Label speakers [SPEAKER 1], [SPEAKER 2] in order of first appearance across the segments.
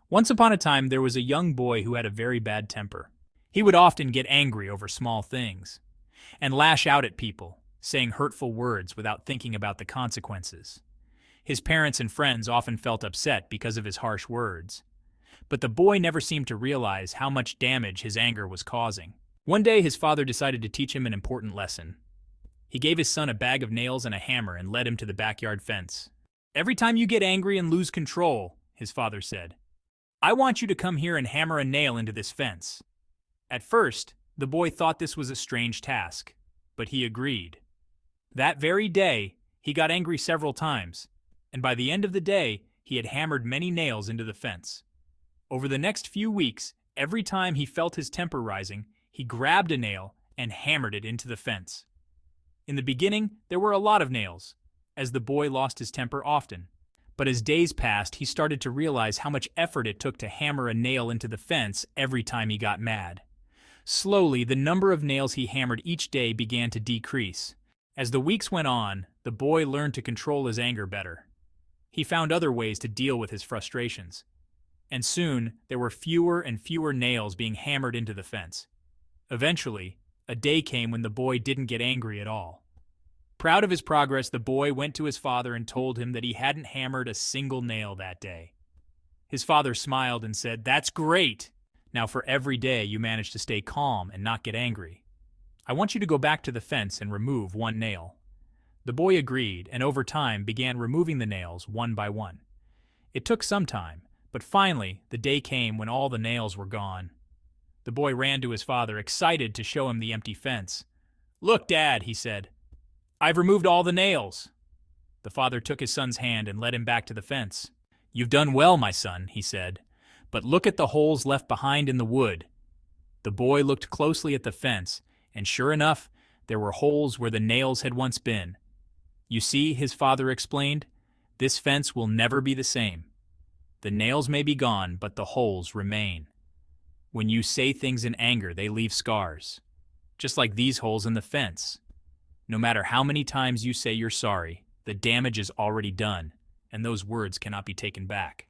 [SPEAKER 1] Once upon a time, there was a young boy who had a very bad temper. He would often get angry over small things and lash out at people, saying hurtful words without thinking about the consequences. His parents and friends often felt upset because of his harsh words, but the boy never seemed to realize how much damage his anger was causing. One day, his father decided to teach him an important lesson. He gave his son a bag of nails and a hammer and led him to the backyard fence. "Every time you get angry and lose control," his father said, "I want you to come here and hammer a nail into this fence." At first, the boy thought this was a strange task, but he agreed. That very day, he got angry several times, and by the end of the day, he had hammered many nails into the fence. Over the next few weeks, every time he felt his temper rising, he grabbed a nail and hammered it into the fence. In the beginning, there were a lot of nails, as the boy lost his temper often. But as days passed, he started to realize how much effort it took to hammer a nail into the fence every time he got mad. Slowly, the number of nails he hammered each day began to decrease. As the weeks went on, the boy learned to control his anger better. He found other ways to deal with his frustrations. And soon, there were fewer and fewer nails being hammered into the fence. Eventually, a day came when the boy didn't get angry at all. Proud of his progress, the boy went to his father and told him that he hadn't hammered a single nail that day. His father smiled and said, "That's great! Now for every day you manage to stay calm and not get angry, I want you to go back to the fence and remove one nail." The boy agreed and over time began removing the nails one by one. It took some time, but finally the day came when all the nails were gone. The boy ran to his father, excited to show him the empty fence. "Look, Dad," he said, "I've removed all the nails." The father took his son's hand and led him back to the fence. "You've done well, my son," he said, "but look at the holes left behind in the wood." The boy looked closely at the fence, and sure enough, there were holes where the nails had once been. "You see," his father explained, "this fence will never be the same. The nails may be gone, but the holes remain. When you say things in anger, they leave scars, just like these holes in the fence. No matter how many times you say you're sorry, the damage is already done, and those words cannot be taken back."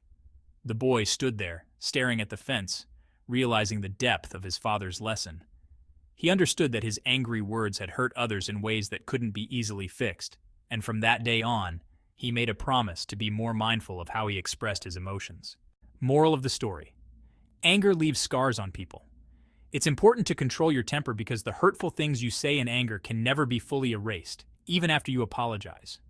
[SPEAKER 1] The boy stood there, staring at the fence, realizing the depth of his father's lesson. He understood that his angry words had hurt others in ways that couldn't be easily fixed, and from that day on, he made a promise to be more mindful of how he expressed his emotions. Moral of the story: anger leaves scars on people. It's important to control your temper because the hurtful things you say in anger can never be fully erased, even after you apologize.